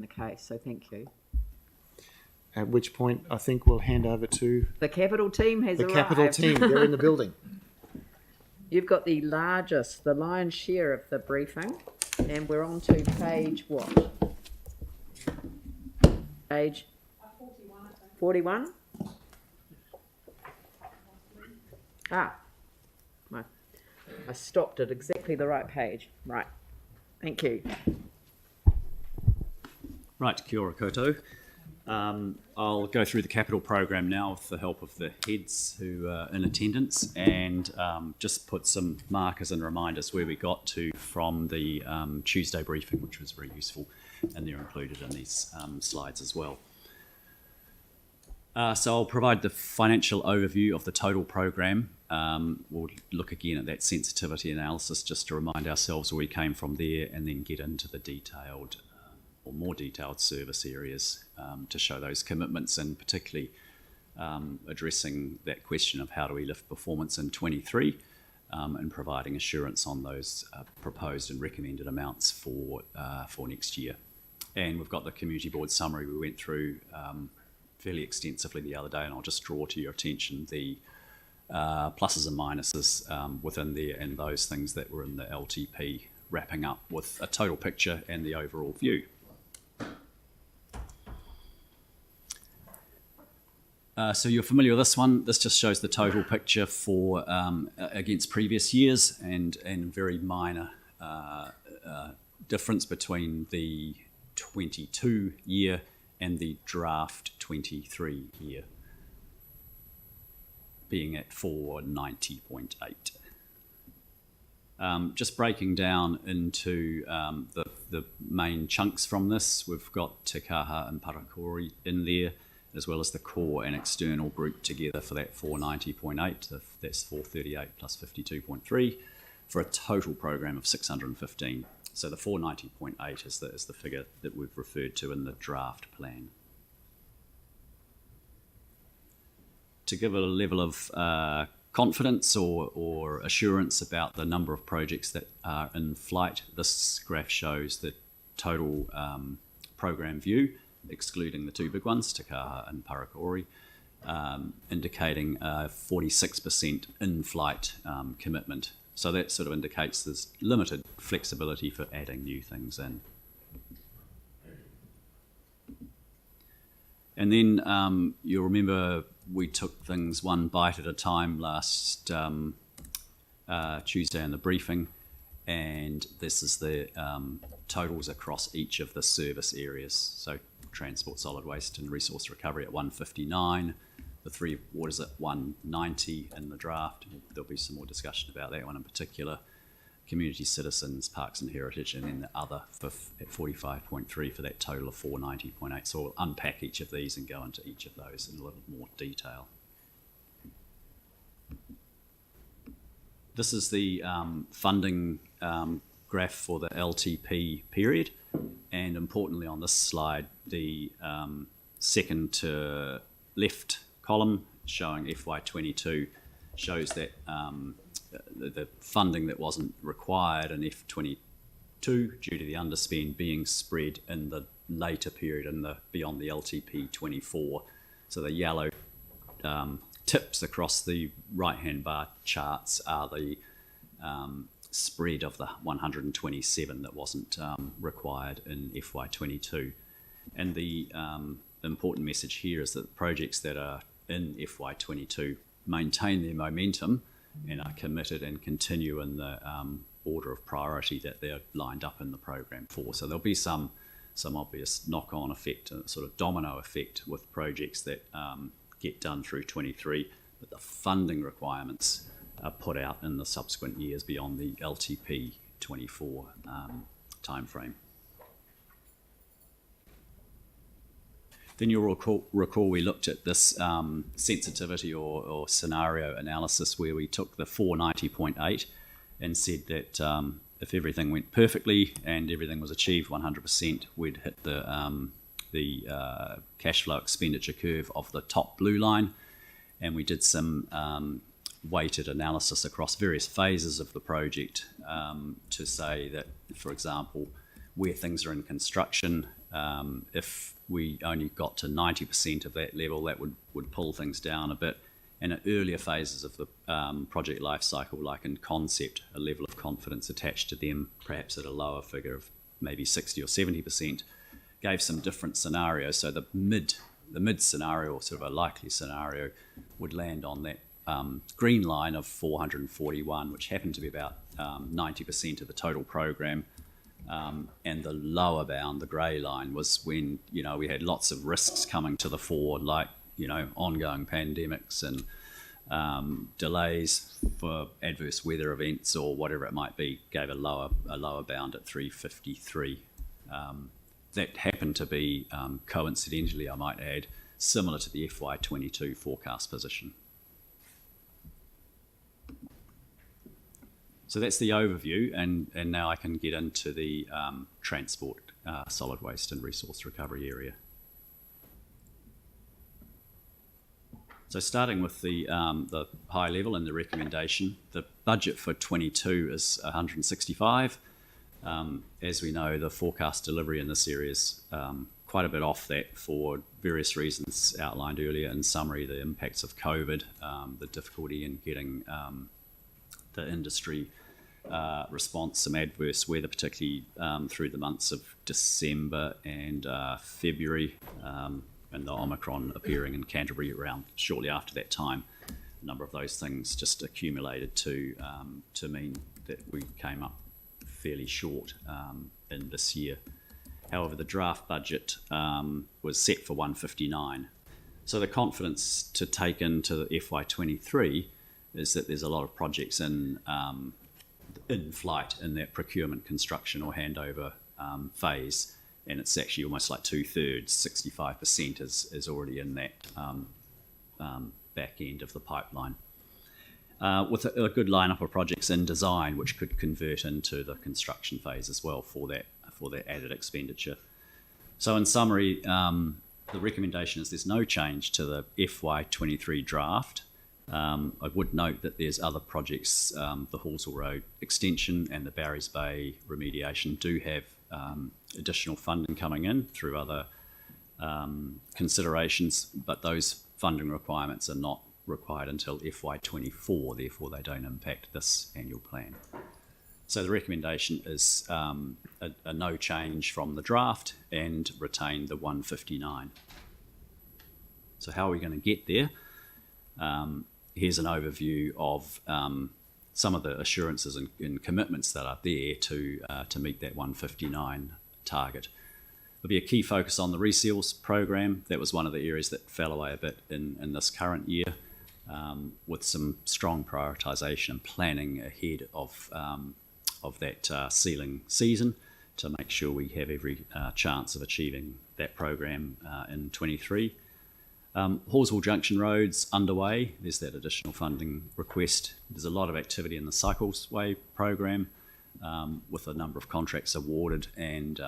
the case, so thank you. At which point, I think we'll hand over to The capital team has arrived. the capital team. They're in the building. You've got the lion's share of the briefing, and we're on to page what? Page 41, I think. 41? I stopped at exactly the right page. Right. Thank you. Right, kia ora koutou. I'll go through the capital program now with the help of the heads who are in attendance, and just put some markers and reminders where we got to from the Tuesday briefing, which was very useful, and they're included in these slides as well. So I'll provide the financial overview of the total program. We'll look again at that sensitivity analysis just to remind ourselves where we came from there, and then get into the detailed or more detailed service areas to show those commitments, and particularly addressing that question of how do we lift performance in 23 and providing assurance on those proposed and recommended amounts for next year. And we've got the community board summary we went through fairly extensively the other day, and I'll just draw to your attention the pluses and minuses within there, and those things that were in the LTP, wrapping up with a total picture and the overall view. So you're familiar with this one. This just shows the total picture for against previous years, and very minor difference between the 22 year and the draft 23 year, being at 490.8. Just breaking down into the main chunks from this, we've got Te Kaha and Parakiore in there, as well as the core and external group together for that 490.8. That's 438 plus 52.3 for a total program of 615. So the 490.8 is the figure that we've referred to in the draft plan. To give a level of confidence or assurance about the number of projects that are in flight, this graph shows the total program view, excluding the two big ones, Te Kaha and Parakiore, indicating a 46% in-flight commitment. So that sort of indicates there's limited flexibility for adding new things in. And then you'll remember we took things one bite at a time last Tuesday in the briefing, and this is the totals across each of the service areas. So transport, solid waste and resource recovery at 159, the three waters at 190 in the draft. There'll be some more discussion about that one in particular. Community, citizens, parks and heritage, and then the other at 45.3 for that total of 490.8. So we'll unpack each of these and go into each of those in a little more detail. This is the funding graph for the LTP period, and importantly on this slide, the second to left column showing FY22 shows that the funding that wasn't required in F22 due to the underspend being spread in the later period and beyond the LTP 24. So the yellow tips across the right-hand bar charts are the spread of the 127 that wasn't required in FY22. And the important message here is that the projects that are in FY22 maintain their momentum and are committed and continue in the order of priority that they're lined up in the program for. So there'll be some obvious knock-on effect, a sort of domino effect with projects that get done through 23, but the funding requirements are put out in the subsequent years beyond the LTP 24 timeframe. Then you'll recall we looked at this sensitivity or scenario analysis where we took the 490.8 and said that if everything went perfectly and everything was achieved 100%, we'd hit the cash flow expenditure curve of the top blue line. And we did some weighted analysis across various phases of the project to say that, for example, where things are in construction If we only got to 90% of that level, that would pull things down a bit. And at earlier phases of the project life cycle, like in concept, a level of confidence attached to them, perhaps at a lower figure of maybe 60 or 70%, gave some different scenarios. So the mid scenario, or sort of a likely scenario, would land on that green line of 441, which happened to be about 90% of the total program. And the lower bound, the grey line, was when, we had lots of risks coming to the fore, like, ongoing pandemics and delays for adverse weather events or whatever it might be, gave a lower bound at 353. That happened to be, coincidentally, I might add, similar to the FY22 forecast position. So that's the overview, and now I can get into the transport, solid waste and resource recovery area. So starting with the high level and the recommendation, the budget for 22 is 165. As we know, the forecast delivery in this area is quite a bit off that for various reasons outlined earlier. In summary, the impacts of COVID, the difficulty in getting the industry response, some adverse weather, particularly through the months of December and February, and the Omicron appearing in Canterbury around shortly after that time. A number of those things just accumulated to mean that we came up fairly short in this year. However, the draft budget was set for 159. So the confidence to take into the FY23 is that there's a lot of projects in flight in that procurement, construction or handover phase, and it's actually almost like 2/3, 65% is already in that back end of the pipeline, with a good lineup of projects in design which could convert into the construction phase as well for that added expenditure. So in summary, the recommendation is there's no change to the FY23 draft. I would note that there's other projects, the Hallsville Road extension and the Barry's Bay remediation do have additional funding coming in through other considerations, but those funding requirements are not required until FY24, therefore they don't impact this annual plan. So the recommendation is a no change from the draft and retain the 159. So how are we going to get there? Here's an overview of some of the assurances and commitments that are there to meet that 159 target. There'll be a key focus on the reseals program. That was one of the areas that fell away a bit in this current year, with some strong prioritisation and planning ahead of that sealing season to make sure we have every chance of achieving that program in 23. Hallsville Junction Road's underway. There's that additional funding request. There's a lot of activity in the Cyclesway program, with a number of contracts awarded and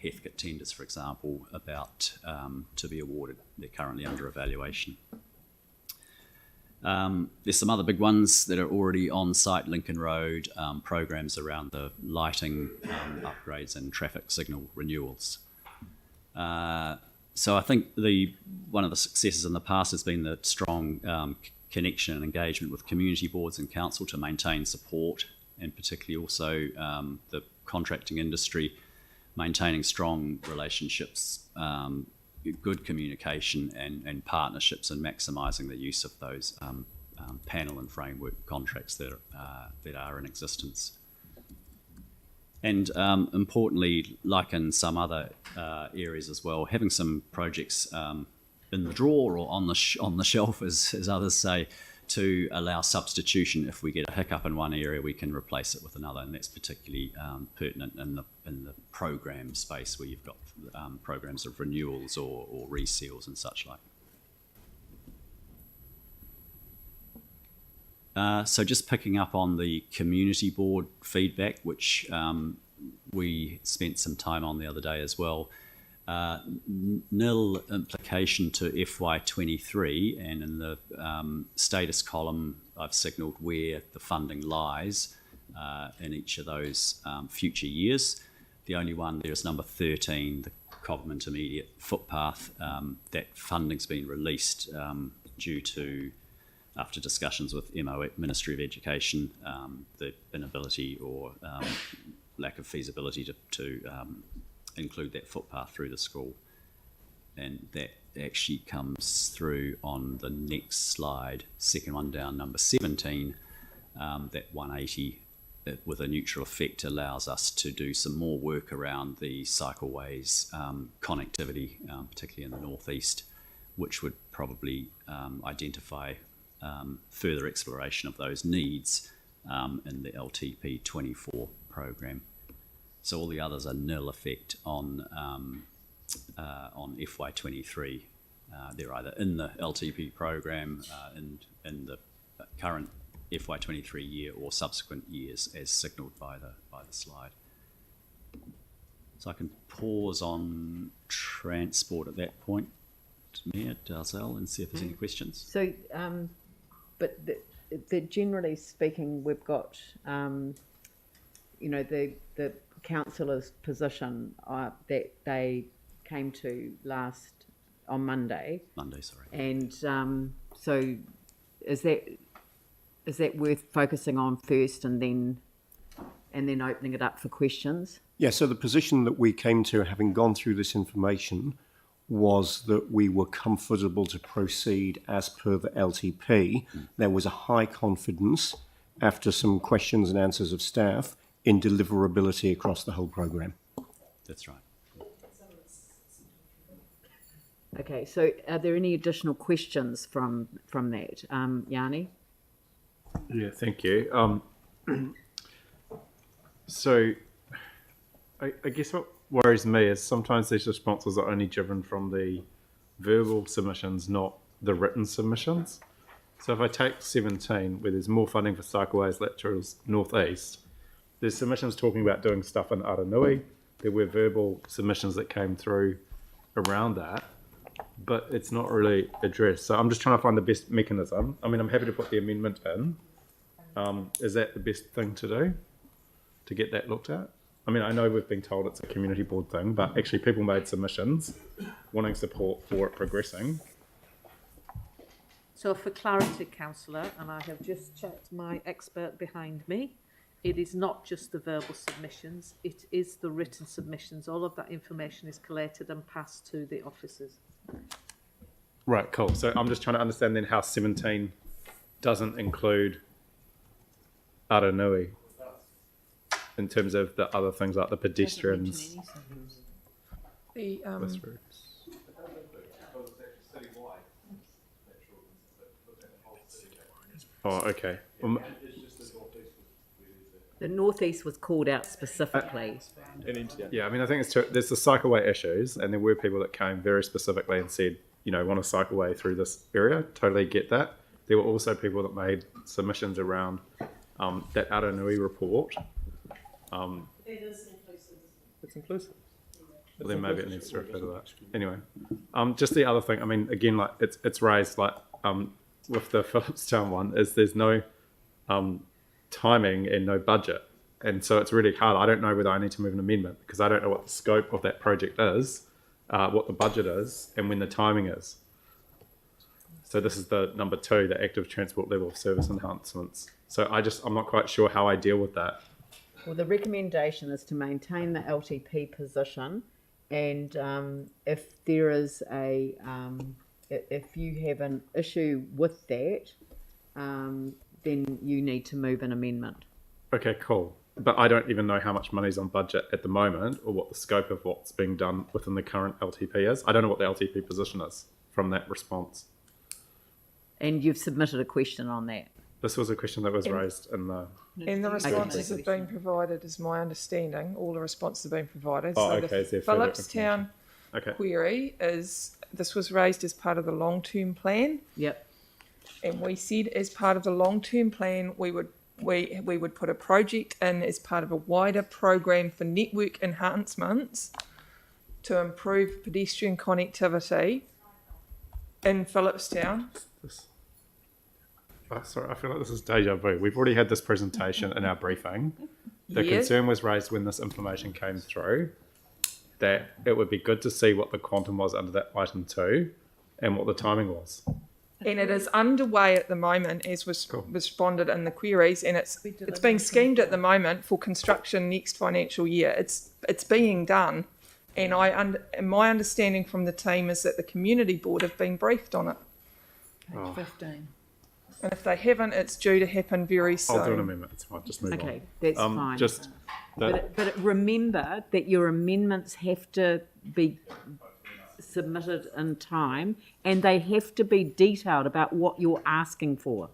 Heathcote tenders, for example, about to be awarded. They're currently under evaluation. There's some other big ones that are already on site. Lincoln Road, programs around the lighting upgrades and traffic signal renewals. So I think one of the successes in the past has been the strong connection and engagement with community boards and council to maintain support, and particularly also the contracting industry, maintaining strong relationships, good communication and partnerships, and maximising the use of those panel and framework contracts that are in existence. And importantly, like in some other areas as well, having some projects in the drawer or on the shelf, as others say, to allow substitution. If we get a hiccup in one area, we can replace it with another, and that's particularly pertinent in the program space where you've got programs of renewals or reseals and such like. So just picking up on the community board feedback, which we spent some time on the other day as well. Nil implication to FY23, and in the status column I've signalled where the funding lies in each of those future years. The only one there is number 13, the Cobham Intermediate footpath. That funding's been released due to, after discussions with Ministry of Education, the inability or lack of feasibility to include that footpath through the school. And that actually comes through on the next slide, second one down, number 17. That 180 with a neutral effect allows us to do some more work around the cycleways connectivity, particularly in the northeast, which would probably identify further exploration of those needs in the LTP 24 program. So all the others are nil effect on FY23. They're either in the LTP program in the current FY23 year or subsequent years, as signalled by the slide. So I can pause on transport at that point, Mia, Dalzell, and see if there's any questions. So, but generally speaking, we've got, the councillor's position that they came to on Monday. And so is that worth focusing on first and then opening it up for questions? Yeah, so the position that we came to, having gone through this information, was that we were comfortable to proceed as per the LTP. There was a high confidence, after some questions and answers of staff, in deliverability across the whole programme. That's right. Okay, so are there any additional questions from that? Yanni? Yeah, thank you. So I guess what worries me is sometimes these responses are only driven from the verbal submissions, not the written submissions. So if I take 17, where there's more funding for cycleways, laterals, northeast, there's submissions talking about doing stuff in Aranui. There were verbal submissions that came through around that, but it's not really addressed. So I'm just trying to find the best mechanism. I mean, I'm happy to put the amendment in. Is that the best thing to do, to get that looked at? I mean, I know we've been told it's a community board thing, but actually people made submissions wanting support for it progressing. So for clarity, councillor, and I have just checked my expert behind me, it is not just the verbal submissions, it is the written submissions. All of that information is collated and passed to the officers. Right, cool. So I'm just trying to understand then how 17 doesn't include Aranui in terms of the other things like the pedestrians. The bus routes. Oh, okay. The northeast was called out specifically. Yeah, I mean, I think there's the cycleway issues, and there were people that came very specifically and said, want a cycleway through this area. Totally get that. There were also people that made submissions around that Aranui report. it is inclusive. It's inclusive. Well, then maybe it needs to refer to that. Anyway, just the other thing. I mean, again, like it's raised like with the Phillipstown one is there's no timing and no budget, and so it's really hard. I don't know whether I need to move an amendment because I don't know what the scope of that project is, what the budget is, and when the timing is. So this is the number 2, the active transport level of service enhancements. So I'm not quite sure how I deal with that. Well, the recommendation is to maintain the LTP position, and if there is if you have an issue with that, then you need to move an amendment. Okay, cool. But I don't even know how much money's on budget at the moment or what the scope of what's being done within the current LTP is. I don't know what the LTP position is from that response. And you've submitted a question on that. This was a question that was raised in the... And the responses have been provided, is my understanding. All the responses have been provided. Oh, so okay. the Is there further Phillipstown Okay. query is, this was raised as part of the long-term plan. Yep. And we said as part of the long-term plan, we would put a project in as part of a wider program for network enhancements to improve pedestrian connectivity in Phillipstown. Oh, sorry, I feel like this is deja vu. We've already had this presentation in our briefing. The Yes. concern was raised when this information came through that it would be good to see what the quantum was under that item 2 and what the timing was. And it is underway at the moment, as was responded in the queries, and it's being schemed at the moment for construction next financial year. It's being done, and and my understanding from the team is that the community board have been briefed on it. Page 15. And if they haven't, it's due to happen very soon. I'll do an amendment. It's fine. Just move on. Okay, that's fine. Just that, But remember that your amendments have to be submitted in time, and they have to be detailed about what you're asking for.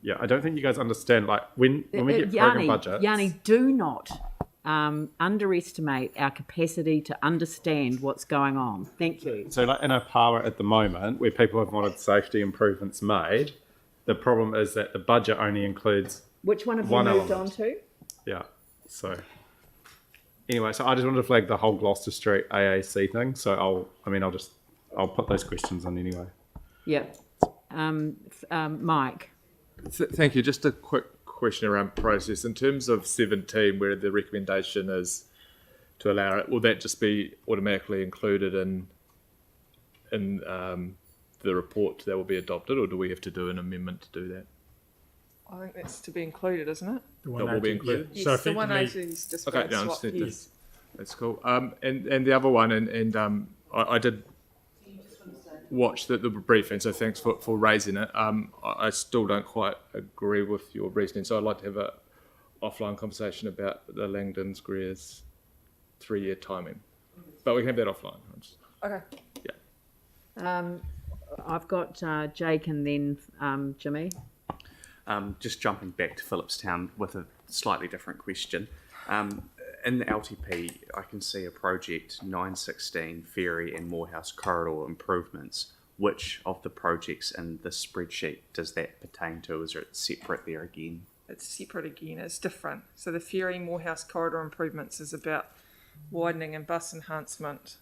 yeah, I don't think you guys understand. Like when we get program budgets, Yanni, do not underestimate our capacity to understand what's going on. Thank you. so like in Opawa at the moment, where people have wanted safety improvements made, the problem is that the budget only includes Which one have you one moved element. on to? Yeah. So anyway, so I just wanted to flag the whole Gloucester Street AAC thing. So I'll put those questions in anyway. Yeah. Mike. Thank you. Just a quick question around process. In terms of 17, where the recommendation is to allow it, will that just be automatically included in the report that will be adopted, or do we have to do an amendment to do that? I think that's to be included, isn't it? That will be included. Yes, So the 180 effectively, is just Okay, been no, I swapped. understand. Yes. That's cool. And the other one, I did watch the briefing, so thanks for raising it. I still don't quite agree with your reasoning, so I'd like to have a offline conversation about the Langdon's Greer's 3-year timing. But we can have that offline. Okay. Yeah. I've got Jake and then Jimmy. Just jumping back to Phillipstown with a slightly different question. In the LTP, I can see a project 916 Ferry and Morehouse Corridor improvements. Which of the projects in the spreadsheet does that pertain to? Is it separate there again? It's separate again. It's different. So the Ferry Morehouse corridor improvements is about widening and bus enhancement,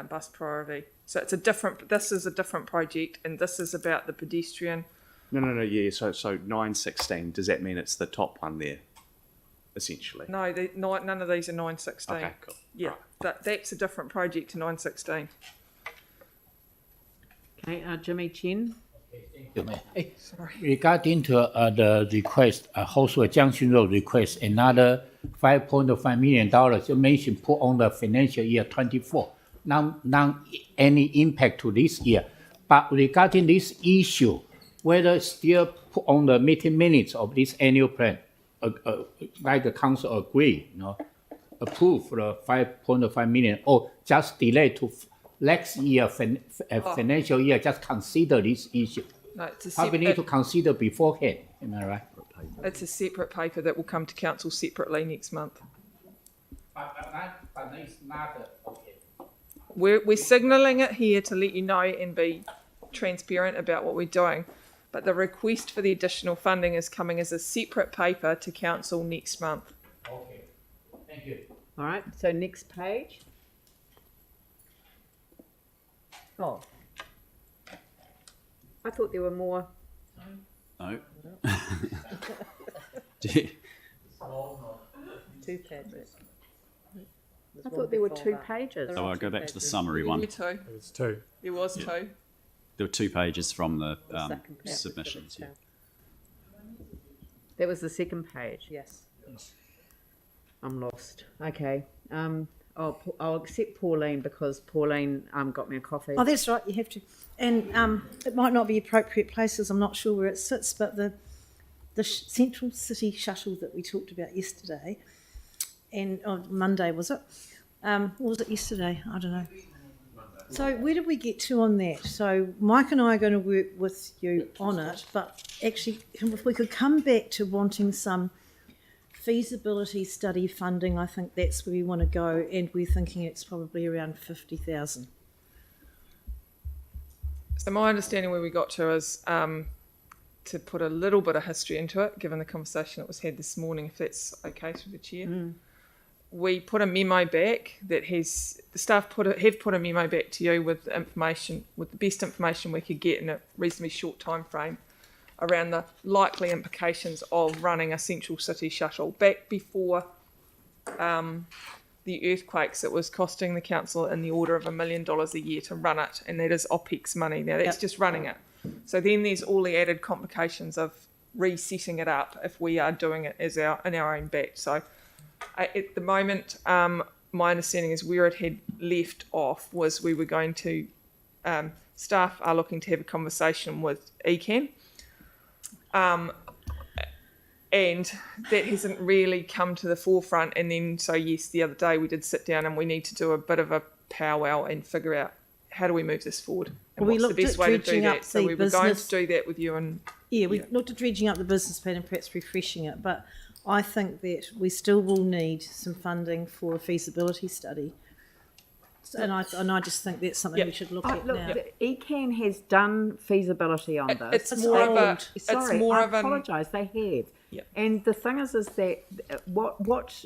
bus priority. So it's a different. This is a different project, and this is about the pedestrian. No. Yeah. So 916. Does that mean it's the top one there? Essentially. No, none of these are 916. Okay. Cool. Yeah, that's a different project to 916. Okay, Jimmy Chen. Regarding to the request, Housework Junction Road request, another $5.5 million you mentioned put on the financial year 24. Now any impact to this year. But regarding this issue, whether still put on the meeting minutes of this annual plan, like the council agree, approve the 5.5 million, or just delay to next year financial year, just consider this issue. No, it's a How we need to consider beforehand, am I right? It's a separate paper that will come to council separately next month. But it's not okay. We're signalling it here to let you know and be transparent about what we're doing. But the request for the additional funding is coming as a separate paper to council next month. Okay, thank you. All right, so next page. Oh. I thought there were more. No. 2 pages. I thought there were 2 pages. So I'll go back to the summary one. There were 2. It's 2. There was 2. There were 2 pages from the second page. submissions. Yeah. That was the second page. Yes. I'm lost. Okay. I'll accept Pauline because Pauline got me a coffee. Oh, that's right, you have to. And it might not be appropriate places, I'm not sure where it sits, but the Central City shuttle that we talked about yesterday, and on Monday, was it? Or was it yesterday? I don't know. So where did we get to on that? So Mike and I are going to work with you on it, but actually, if we could come back to wanting some feasibility study funding, I think that's where we want to go, and we're thinking it's probably around 50,000. So my understanding where we got to is to put a little bit of history into it, given the conversation that was had this morning, if that's okay through the chair. We put a memo back that has, the staff have put a memo back to you with information, with the best information we could get in a reasonably short time frame around the likely implications of running a central city shuttle. Back before the earthquakes, it was costing the council in the order of $1 million a year to run it, and that is OPEX money. Now that's just running it. So then there's all the added complications of resetting it up if we are doing it as in our own bat. So at the moment, my understanding is where it had left off was we were going to, staff are looking to have a conversation with ECAN. And that hasn't really come to the forefront. And then, so yes, the other day we did sit down and we need to do a bit of a powwow and figure out how do we move this forward and We what's the looked best at way to do dredging up that. So the we were going business- to do that with you and We looked at dredging up the business plan and perhaps refreshing it, but I think that we still will need some funding for a feasibility study. And I just think that's something we should look at Look, now. ECAN has done feasibility on this. it's more of a Sorry, it's more I of an apologise. They have. Yep. And the thing is that what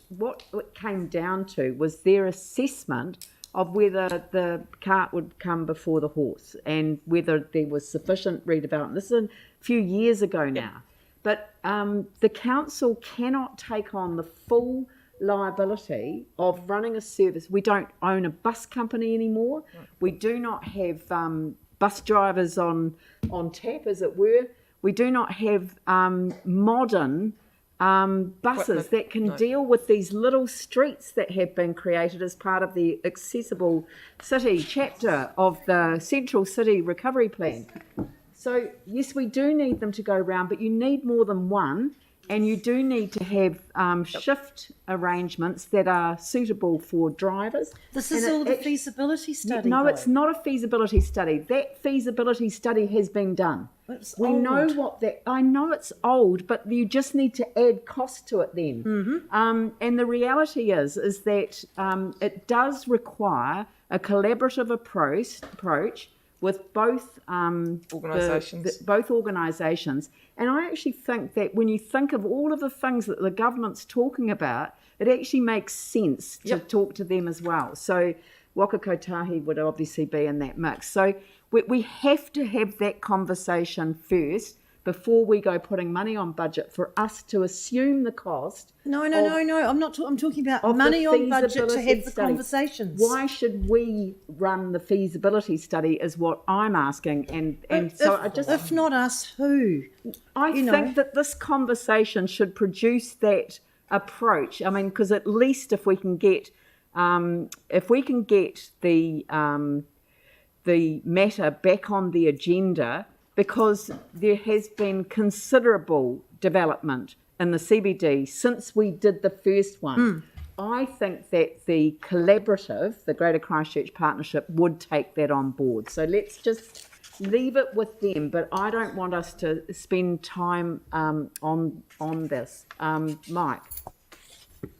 it came down to was their assessment of whether the cart would come before the horse and whether there was sufficient redevelopment. This is a few years ago now. But the council cannot take on the full liability of running a service. We don't own a bus company anymore. Right. We do not have bus drivers on tap, as it were. We do not have modern buses that can deal with these little streets that have been created as part of the accessible city chapter of the Central City Recovery Plan. So, yes, we do need them to go round, but you need more than one, and you do need to have shift arrangements that are suitable for drivers. This is all the feasibility study. No, though. it's not a feasibility study. That feasibility study has been done. I know it's old, but you just need to add cost to it then. Mm-hmm. And the reality is that it does require a collaborative approach with both organisations. And I actually think that when you think of all of the things that the government's talking about, it actually makes sense to talk to them as well. So Waka Kotahi would obviously be in that mix. So we have to have that conversation first before we go putting money on budget for us to assume the cost. No. I'm not. I'm talking about money on budget to have the conversations. Why should we run the feasibility study? Is what I'm asking. And so I just, if not us, who? I think that this conversation should produce that approach. I mean, because at least if we can get the matter back on the agenda, because there has been considerable development in the CBD since we did the first one. I think that the collaborative, the Greater Christchurch Partnership, would take that on board. So let's just leave it with them, but I don't want us to spend time on this. Mike.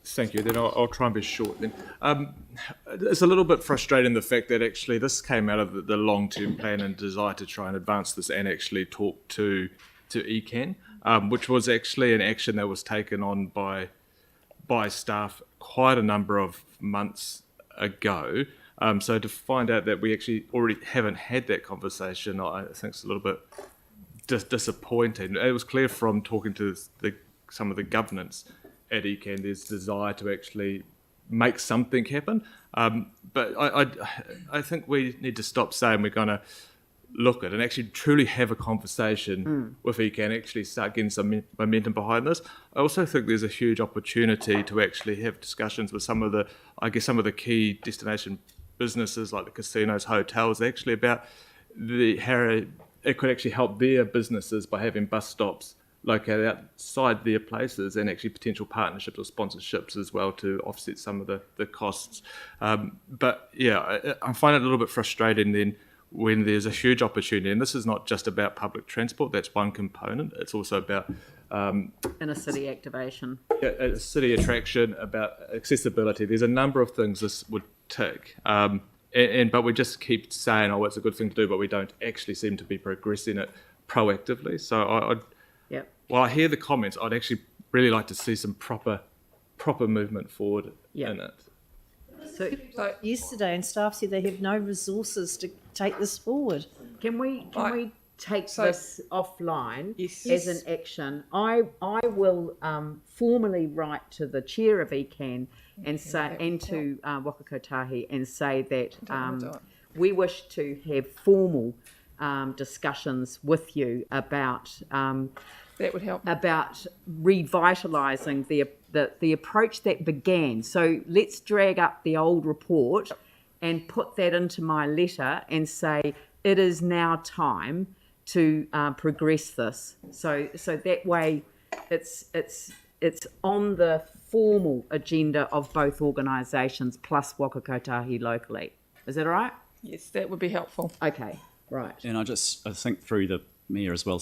Thank you. Then I'll try and be short then. It's a little bit frustrating the fact that actually this came out of the long-term plan and desire to try and advance this and actually talk to ECAN, which was actually an action that was taken on by staff quite a number of months ago. So to find out that we actually already haven't had that conversation, I think it's a little bit disappointing. It was clear from talking to some of the governance at ECAN, there's desire to actually make something happen. But I think we need to stop saying we're going to look at and actually truly have a conversation with ECAN, actually start getting some momentum behind this. I also think there's a huge opportunity to actually have discussions with some of the key destination businesses like the casinos, hotels, actually about how it could actually help their businesses by having bus stops located outside their places and actually potential partnerships or sponsorships as well to offset some of the costs. But yeah, I find it a little bit frustrating then when there's a huge opportunity, and this is not just about public transport, that's one component, it's also about inner city activation. A city attraction, about accessibility. There's a number of things this would tick. But we just keep saying, oh, it's a good thing to do, but we don't actually seem to be progressing it proactively. So while I hear the comments, I'd actually really like to see some proper movement forward in it. So yesterday, and staff said they have no resources to take this forward. Can we take So- this offline Yes. as an action, I will formally write to the chair of ECAN and say, and to Waka Kotahi, and say that wanna do it. we wish to have formal discussions with you about That would help. revitalising the approach that began. So let's drag up the old report and put that into my letter and say it is now time to progress this. So that way, it's on the formal agenda of both organisations plus Waka Kotahi locally. Is that all right? Yes, that would be helpful. Okay, right. And I think through the mayor as well,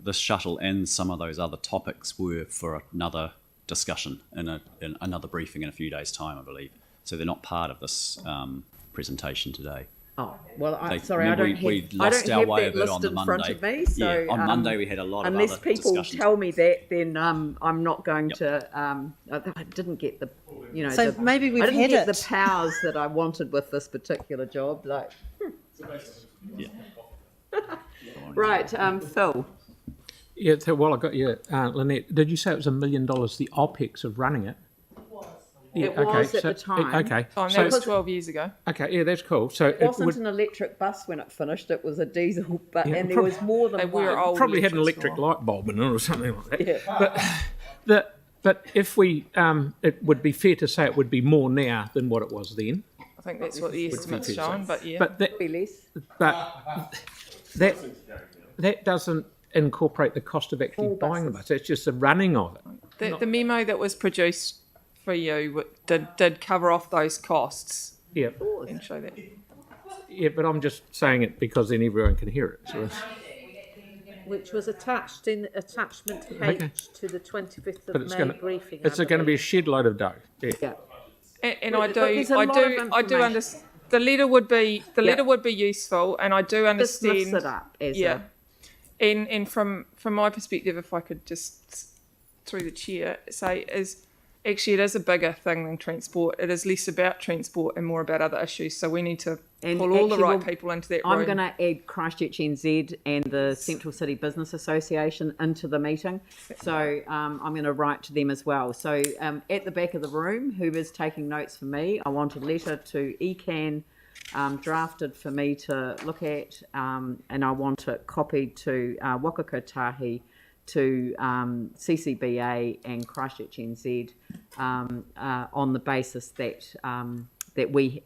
the shuttle and some of those other topics were for another discussion in another briefing in a few days' time, I believe. So they're not part of this presentation today. Oh, well, I don't remember have, we lost our way a that bit on list the in front of me. So, Yeah, on Monday we had a lot of unless other people discussions. tell me that, then I'm not going to. I didn't get the, So maybe we've I didn't had get it. the powers that I wanted with this particular job. Like, Yeah. right, Phil. Yeah, so while I got you, Lynette, did you say it was $1 million, the OPEX of running it? Yeah, It was at the time. Okay, That so, was 12 years ago. okay, yeah, that's cool. So It wasn't would an electric bus when it finished. It was a diesel, and there probably- was more than They were one. old probably had an electrics electric light bulb in it or something like that. Yeah. But if we, it would be fair to say it would be more now than what it was then. I think that's what the estimate's fair to shown, say. but yeah. But that, Be less. that doesn't incorporate the cost of actually All buying the buses. bus. It's just the running of it. The memo that was produced for you did cover off those costs Yeah, and show that. yeah, but I'm just saying it because then everyone can hear it. So, Which was attached in attachment H to the 25th but of it's May going to briefing. it's going to be a shed load of dough. Yeah. Yeah. And But there's a lot of I do information. understand. The letter would be useful, and I do This lifts understand. it up as Yeah, and from my perspective, if I could just through the chair say is actually it is a bigger thing than transport. It is less about transport and more about other issues. So we need to And pull all the actually, right well, people into that I'm room. going to add Christchurch NZ and the Central City Business Association into the meeting. So I'm going to write to them as well. So at the back of the room, who is taking notes for me, I want a letter to ECAN drafted for me to look at, and I want it copied to Waka Kotahi, to CCBA and Christchurch NZ on the basis that that we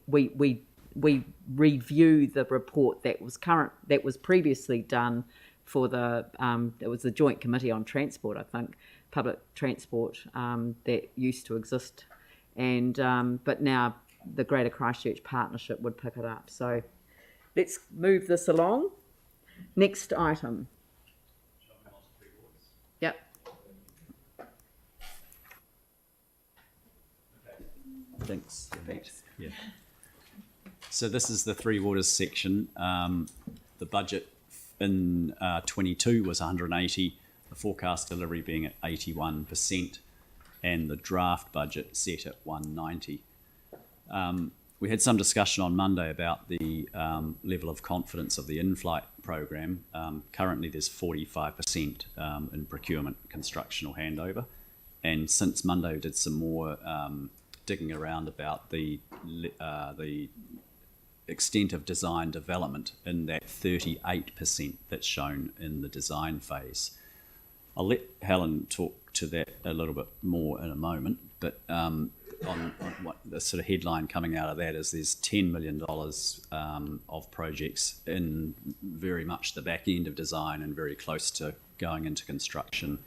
review the report that was previously done for the it was the Joint Committee on Transport, I think, public transport that used to exist, and but now the Greater Christchurch Partnership would pick it up. So let's move this along. Next item. Yep. Thanks, Pete. Yeah. So this is the Three Waters section. The budget in 22 was 180, the forecast delivery being at 81%, and the draft budget set at 190. We had some discussion on Monday about the level of confidence of the in-flight program. Currently, there's 45% in procurement, construction or handover. And since Monday, we did some more digging around about the extent of design development in that 38% that's shown in the design phase. I'll let Helen talk to that a little bit more in a moment, but on what the sort of headline coming out of that is there's $10 million of projects in very much the back end of design and very close to going into construction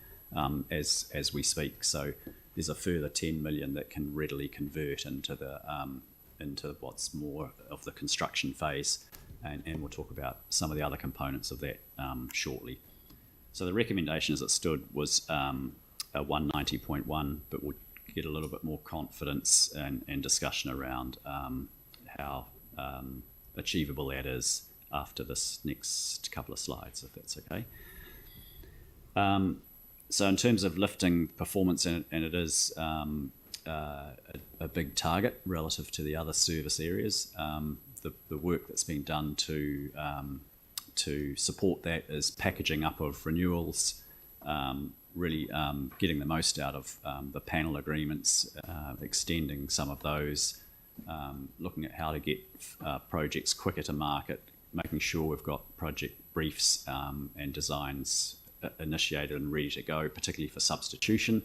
as we speak. So there's a further 10 million that can readily convert into the into what's more of the construction phase, and we'll talk about some of the other components of that shortly. So the recommendation as it stood was a 190.1, but we'll get a little bit more confidence and discussion around how achievable that is after this next couple of slides, if that's okay. So in terms of lifting performance, and it is a big target relative to the other service areas, the work that's been done to to support that is packaging up of renewals, really getting the most out of the panel agreements, extending some of those, looking at how to get projects quicker to market, making sure we've got project briefs and designs initiated and ready to go, particularly for substitution,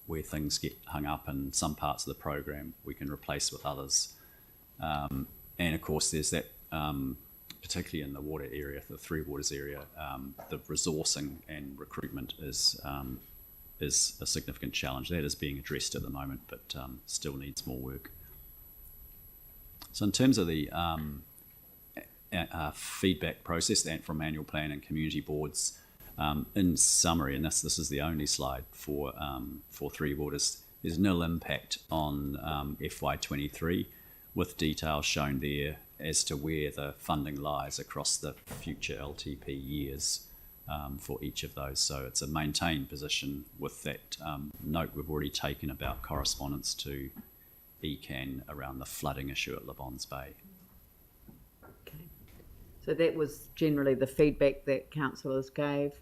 where things get hung up in some parts of the program we can replace with others. And of course there's that, particularly in the water area, the Three Waters area, the resourcing and recruitment is a significant challenge. That is being addressed at the moment, but still needs more work. So in terms of the feedback process that from annual plan and community boards, in summary, and this is the only slide for Three Waters, there's nil impact on FY23, with details shown there as to where the funding lies across the future LTP years for each of those. So it's a maintained position with that note we've already taken about correspondence to ECAN around the flooding issue at Le Bons Bay. Okay. So that was generally the feedback that councillors gave.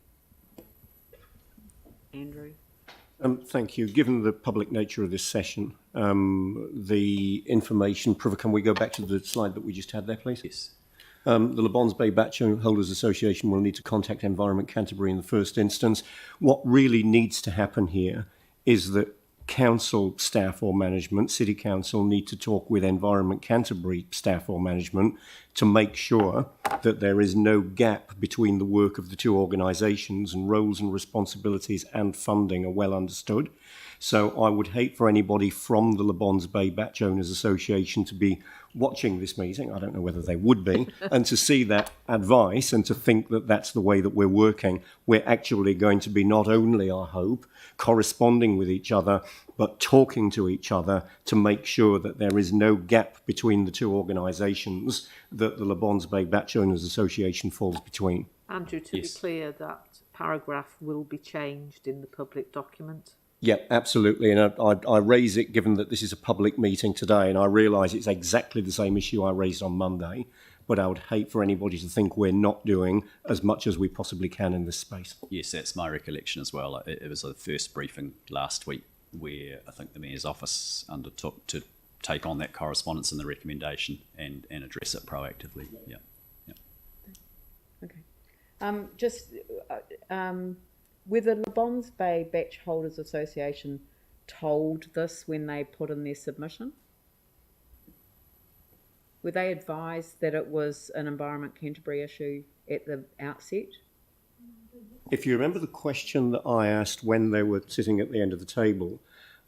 Andrew? Thank you. Given the public nature of this session, the information, can we go back to the slide that we just had there, please? Yes. The Le Bons Bay Batch Holders Association will need to contact Environment Canterbury in the first instance. What really needs to happen here is that council staff or management, City Council, need to talk with Environment Canterbury staff or management to make sure that there is no gap between the work of the two organisations, and roles and responsibilities and funding are well understood. So I would hate for anybody from the Le Bons Bay Batch Owners Association to be watching this meeting, I don't know whether they would be, and to see that advice and to think that that's the way that we're working. We're actually going to be not only, I hope, corresponding with each other, but talking to each other to make sure that there is no gap between the two organisations that the Le Bons Bay Batch Owners Association falls between. Andrew, to be clear, that paragraph will be changed in the public document. Yeah, absolutely. And I raise it given that this is a public meeting today, and I realise it's exactly the same issue I raised on Monday, but I would hate for anybody to think we're not doing as much as we possibly can in this space. Yes, that's my recollection as well. It was the first briefing last week where I think the Mayor's office undertook to take on that correspondence and the recommendation and address it proactively. Yeah. Okay. Were the Le Bons Bay Batch Holders Association told this when they put in their submission? Were they advised that it was an Environment Canterbury issue at the outset? If you remember the question that I asked when they were sitting at the end of the table,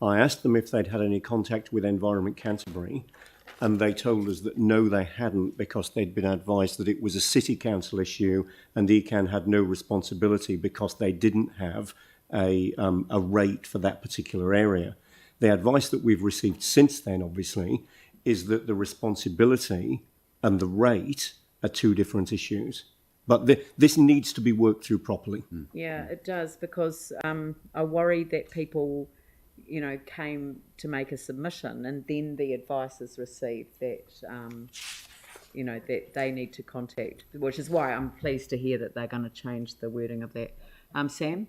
I asked them if they'd had any contact with Environment Canterbury, and they told us that no, they hadn't, because they'd been advised that it was a City Council issue and ECAN had no responsibility because they didn't have a rate for that particular area. The advice that we've received since then, obviously, is that the responsibility and the rate are two different issues. But this needs to be worked through properly. Yeah, it does, because I worry that people, came to make a submission and then the advice is received that, that they need to contact, which is why I'm pleased to hear that they're going to change the wording of that. Sam?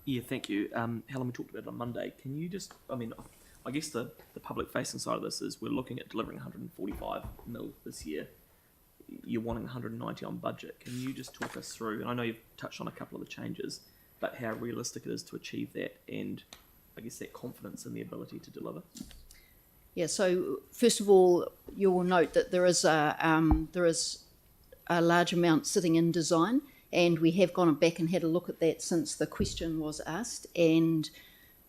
Yeah, thank you. Helen, we talked about it on Monday. Can you just, I guess the public-facing side of this is we're looking at delivering 145 mil this year. You're wanting 190 on budget. Can you just talk us through, and I know you've touched on a couple of the changes, but how realistic it is to achieve that, and I guess that confidence in the ability to deliver? Yeah, so first of all, you will note that there is a large amount sitting in design, and we have gone back and had a look at that since the question was asked, and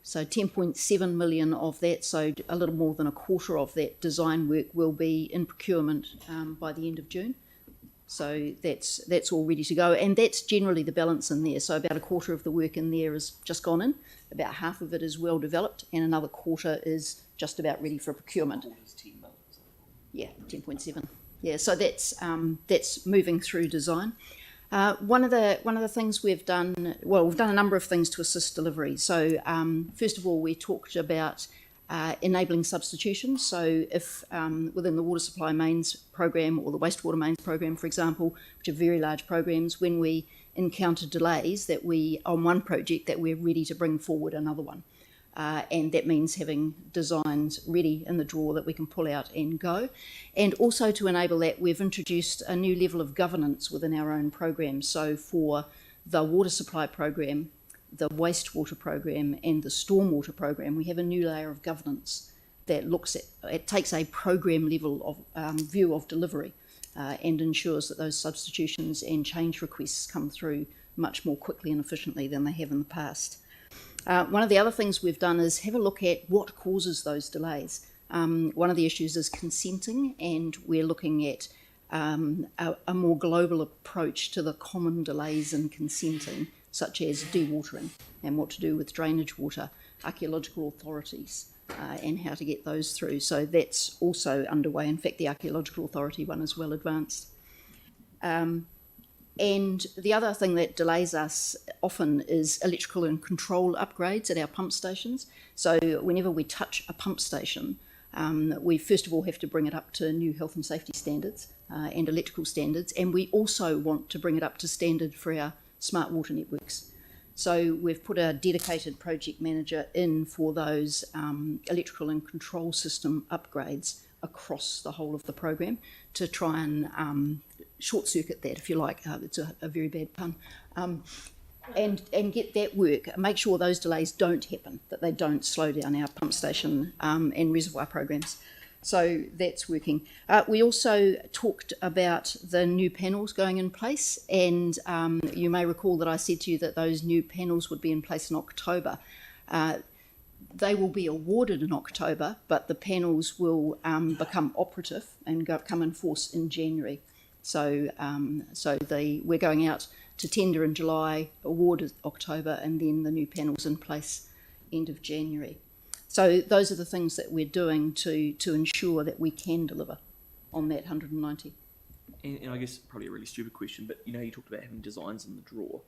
so 10.7 million of that, so a little more than a quarter of that design work will be in procurement by the end of June. So that's all ready to go, and that's generally the balance in there. So about a quarter of the work in there is just gone in, about half of it is well developed, and another quarter is just about ready for procurement. Yeah, 10.7. Yeah, so that's moving through design. One of the things we've done a number of things to assist delivery. So first of all, we talked about enabling substitution. So if within the water supply mains program or the wastewater mains program, for example, which are very large programs, when we encounter delays that we on one project, that we're ready to bring forward another one. And that means having designs ready in the drawer that we can pull out and go. And also to enable that, we've introduced a new level of governance within our own program. So for the water supply program, the wastewater program and the stormwater program, we have a new layer of governance that looks at, it takes a program level of view of delivery and ensures that those substitutions and change requests come through much more quickly and efficiently than they have in the past. One of the other things we've done is have a look at what causes those delays. One of the issues is consenting, and we're looking at a more global approach to the common delays in consenting, such as dewatering and what to do with drainage water, archaeological authorities, and how to get those through. So that's also underway. In fact, the archaeological authority one is well advanced. And the other thing that delays us often is electrical and control upgrades at our pump stations. So whenever we touch a pump station, we first of all have to bring it up to new health and safety standards and electrical standards, and we also want to bring it up to standard for our smart water networks. So we've put a dedicated project manager in for those electrical and control system upgrades across the whole of the program to try and short circuit that, if you like. It's a very bad pun. And get that work, make sure those delays don't happen, that they don't slow down our pump station and reservoir programs. So that's working. We also talked about the new panels going in place, and you may recall that I said to you that those new panels would be in place in October. They will be awarded in October, but the panels will become operative and come in force in January. So we're going out to tender in July, award October, and then the new panels in place end of January. So those are the things that we're doing to ensure that we can deliver on that 190. And I guess probably a really stupid question, but you talked about having designs in the drawer.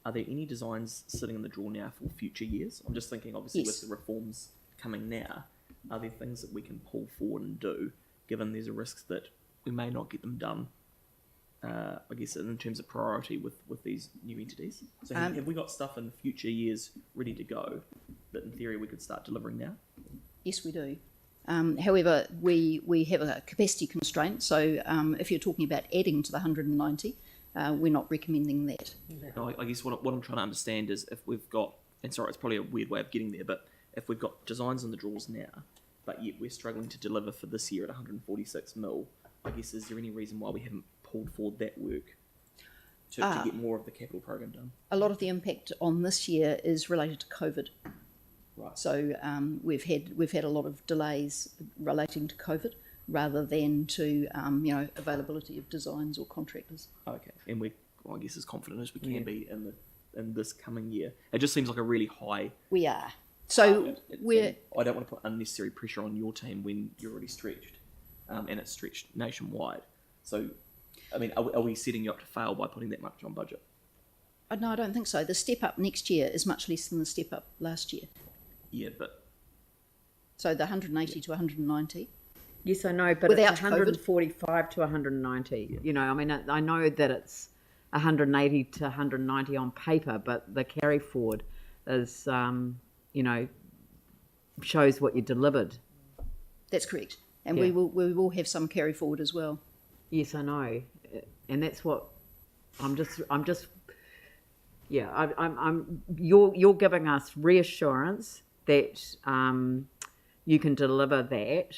Are there any designs sitting in the drawer now for future years? I'm just thinking, obviously, Yes. with the reforms coming now, are there things that we can pull forward and do, given there's a risk that we may not get them done, I guess, in terms of priority with these new entities? So have we got stuff in future years ready to go that in theory we could start delivering now? Yes, we do. However, we have a capacity constraint, so if you're talking about adding to the 190, we're not recommending that. No, I guess what I'm trying to understand is if we've got, and sorry, it's probably a weird way of getting there, but if we've got designs in the drawers now, but yet we're struggling to deliver for this year at 146 mil, I guess, is there any reason why we haven't pulled forward that work to get more of the capital program done? A lot of the impact on this year is related to COVID. Right. So we've had a lot of delays relating to COVID rather than to availability of designs or contractors. Okay, and we're, I guess, as confident as we can be in this coming year. It just seems like a really high. We are. So and I don't want to put unnecessary pressure on your team when you're already stretched, and it's stretched nationwide. So, I mean, are we setting you up to fail by putting that much on budget? No, I don't think so. The step up next year is much less than the step up last year. Yeah, but so the 180 to 190. Yes, I know, but Without it's 145 to 190. Yeah. I mean, I know that it's 180 to 190 on paper, but the carry forward is, shows what you delivered. That's correct, and we will have some carry forward as well. Yes, I know, and that's what I'm you're giving us reassurance that you can deliver that,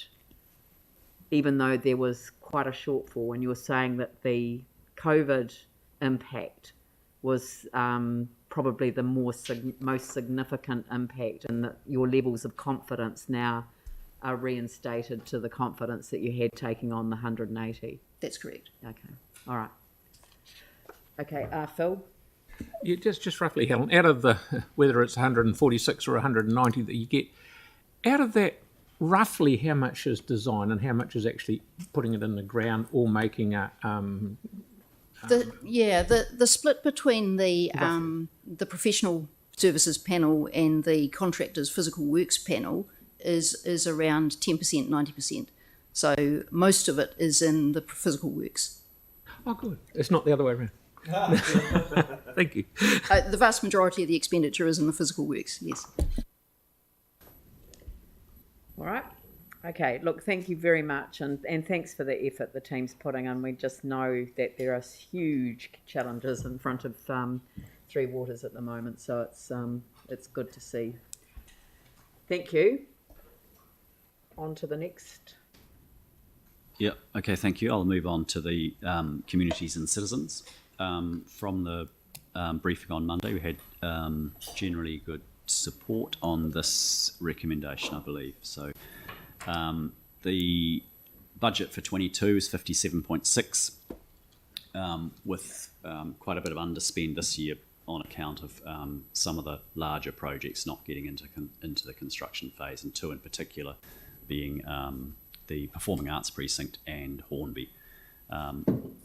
even though there was quite a shortfall, and you were saying that the COVID impact was probably the most significant impact, and that your levels of confidence now are reinstated to the confidence that you had taking on the 180. That's correct. Okay, all right. Okay, Phil? Yeah, just roughly, Helen, out of the, whether it's 146 or 190 that you get, out of that, roughly how much is design and how much is actually putting it in the ground or making a... The split between the professional services panel and the contractors' physical works panel is around 10%, 90%. So most of it is in the physical works. Oh, good. It's not the other way around. Thank you. The vast majority of the expenditure is in the physical works, yes. All right. Okay, look, thank you very much, and thanks for the effort the team's putting in. We just know that there are huge challenges in front of Three Waters at the moment, so it's good to see. Thank you. On to the next. Yeah, okay, thank you. I'll move on to the communities and citizens. From the briefing on Monday, we had generally good support on this recommendation, I believe. So the budget for 22 is 57.6, with quite a bit of underspend this year on account of some of the larger projects not getting into the construction phase, and two in particular being the Performing Arts Precinct and Hornby.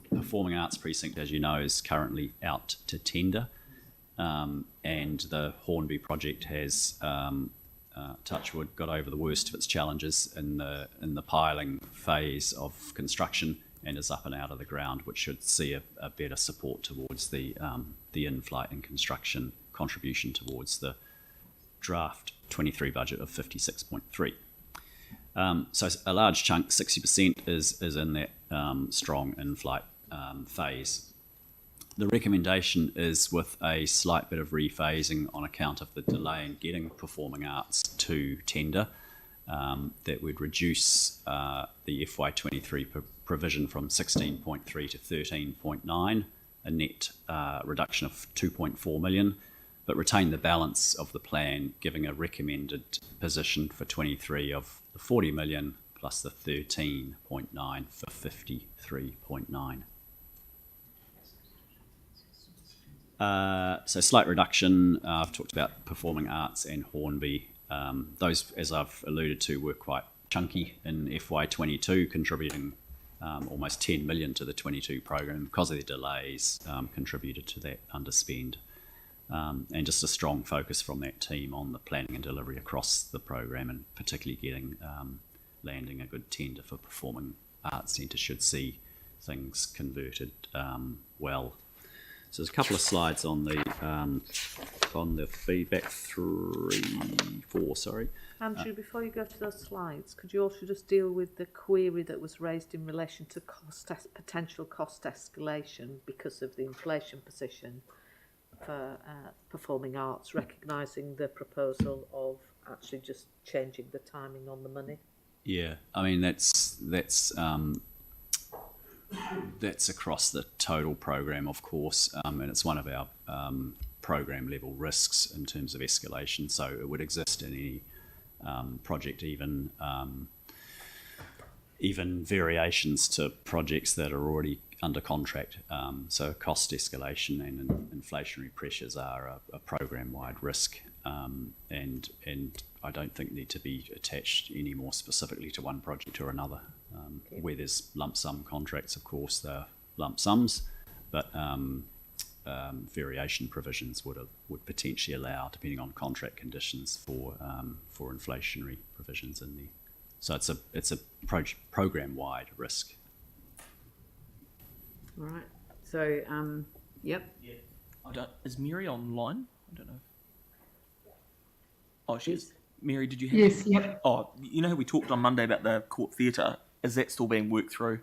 Performing Arts Precinct, as you know, is currently out to tender, and the Hornby project has, touchwood, got over the worst of its challenges in the piling phase of construction and is up and out of the ground, which should see a better support towards the in-flight and construction contribution towards the draft 23 budget of 56.3. So a large chunk, 60%, is in that strong in-flight phase. The recommendation is with a slight bit of rephasing on account of the delay in getting performing arts to tender, that would reduce the FY23 provision from 16.3 to 13.9, a net reduction of 2.4 million, but retain the balance of the plan, giving a recommended position for 23 of the 40 million plus the 13.9 for 53.9. So slight reduction. I've talked about Performing Arts and Hornby. Those, as I've alluded to, were quite chunky in FY22, contributing almost 10 million to the 22 program. Because of the delays, contributed to that underspend. And just a strong focus from that team on the planning and delivery across the program, and particularly landing a good tender for Performing Arts Centre should see things converted well. So there's a couple of slides on the feedback 3-4. Sorry, Andrew. Before you go to those slides, could you also just deal with the query that was raised in relation to potential cost escalation because of the inflation position for Performing Arts, recognising the proposal of actually just changing the timing on the money? Yeah, I mean that's across the total program, of course, and it's one of our program level risks in terms of escalation. So it would exist in any project, even variations to projects that are already under contract. So cost escalation and inflationary pressures are a program-wide risk, and I don't think need to be attached any more specifically to one project or another. Where there's lump sum contracts, of course, they're lump sums, but variation provisions would potentially allow, depending on contract conditions, for inflationary provisions in there. So it's a program-wide risk. All right. So, yep. Yeah. Is Mary online? I don't know. Oh, she is. Mary, did you have... Yes, yep. Oh, you know how we talked on Monday about the court theatre? Is that still being worked through?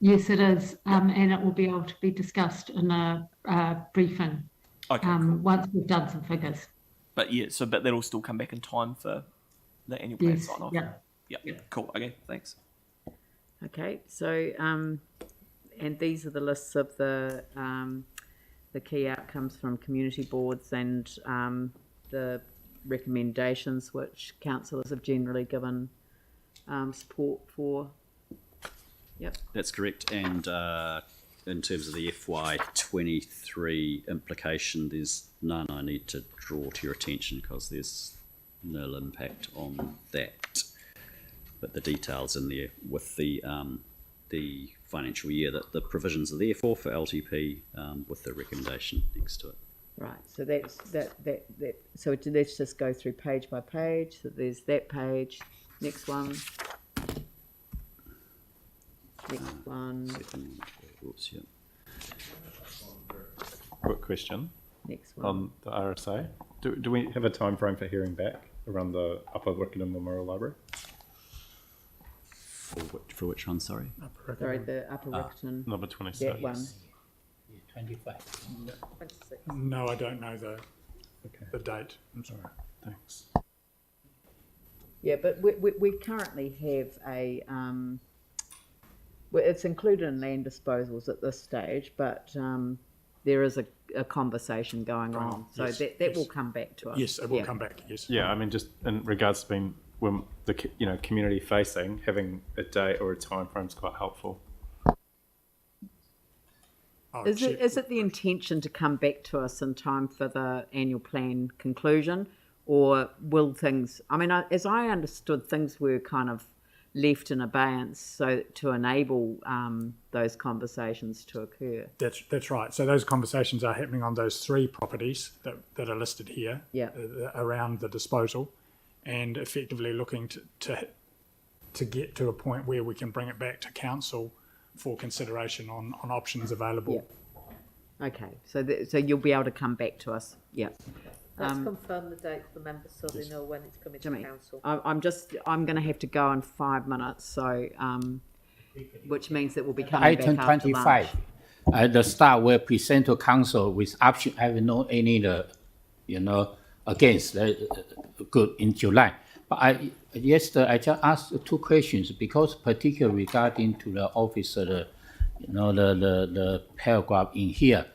Yes, it is, and it will be able to be discussed in a briefing. Okay, cool. Once we've done some figures. But yeah, but that'll still come back in time for the annual plan Yes, sign off. yeah. Cool. Okay, thanks. Okay. So, and these are the lists of the key outcomes from community boards and the recommendations which councillors have generally given support for. Yep. That's correct. And in terms of the FY23 implication, there's none I need to draw to your attention because there's nil impact on that. But the details in there with the financial year that the provisions are there for LTP with the recommendation next to it. Right, so that's that. So let's just go through page by page. So there's that page. Next one. Next one. Oops, yeah. Quick question Next one. on the RSA. Do we have a time frame for hearing back around the Upper Wickenham Memorial Library? For which one, sorry? Sorry, the Upper Wickerton. Number 26. That one. 25. 26. No, I don't know the date. I'm sorry. Thanks. Yeah, but we currently have a, well, it's included in land disposals at this stage, but there is a conversation going on. So yes, that will come back to us. Yes, it will come back, yes. Yeah, I mean, just in regards to being when the community facing, having a date or a time frame is quite helpful. Oh, Is it the intention to come back to us in time for the annual plan conclusion, or will things? I mean, as I understood, things were kind of left in abeyance, so to enable those conversations to occur. That's right. So those conversations are happening on those 3 properties that are listed here. Yeah. Around the disposal, and effectively looking to get to a point where we can bring it back to council for consideration on options available. Yeah. Okay, so you'll be able to come back to us. Yeah. Let's confirm the date for the members so they know when it's coming to council. I'm going to have to go in 5 minutes, so which means that we'll be coming Item back after 25. lunch. The staff will present to council with option. I have no any against good in July. But yesterday I just asked 2 questions because particularly regarding to the officer, the paragraph in here.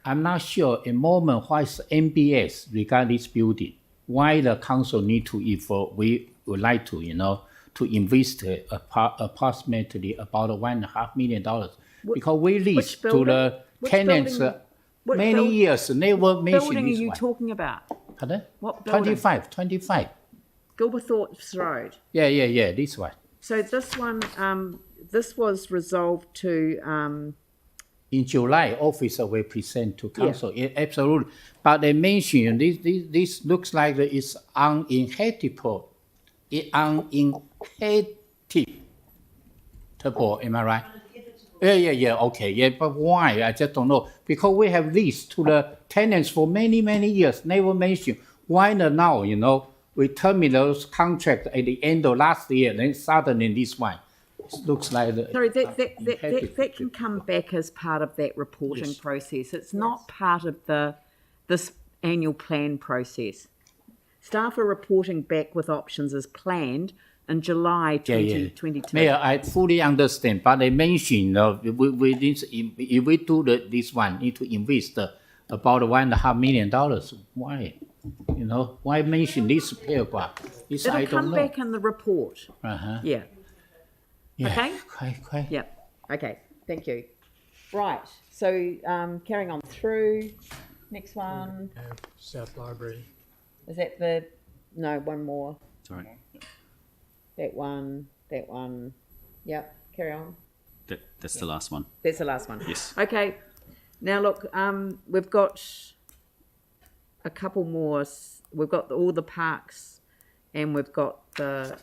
I'm not sure at the moment what is MBS regarding this building. Why the council need to, if we would like to, to invest approximately about $1.5 million, because we lease to the tenants many years. Never mentioned building this are you one. talking about? Pardon? What building? 25. Gilberthorpe's Road. Yeah, this one. So this one, this was resolved to. In July, officer will present to council. Yeah, absolutely. But they mentioned this looks like it's uninhabitable. Am I right? Yeah. Okay. Yeah, but why? I just don't know. Because we have leased to the tenants for many years. Never mentioned. Why not now? We terminate those contracts at the end of last year. Then suddenly this one. It looks like that can come back as part of that reporting process. It's not part of this annual plan process. Staff are reporting back with options as planned in July 2022. Mayor, I fully understand, but they mentioned if we do this one, need to invest about $1.5 million. Why? Why mention this paragraph? This It'll I don't come know. back in the report. Yeah. Okay? Quite. Yeah. Okay. Thank you. Right. So carrying on through. Next one. South Library. Is that no, one more. Sorry. That one. Yep. Carry on. That's the last one. That's the last one. Yes. Okay. Now look, we've got a couple more. We've got all the parks, and we've got the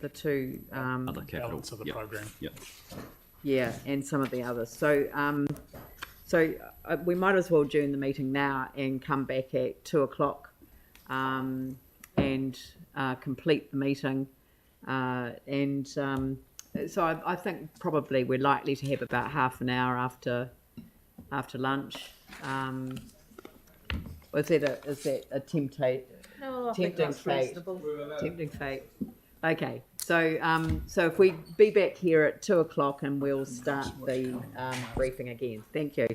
2 other capital elements of the program. Yep. Yeah, and some of the others. So we might as well adjourn the meeting now and come back at 2:00 and complete the meeting. So I think probably we're likely to have about half an hour after lunch. Is that a No, I think that's reasonable. Tempting fate. Okay, so if we be back here at 2:00 and we'll start the briefing again. Thank you.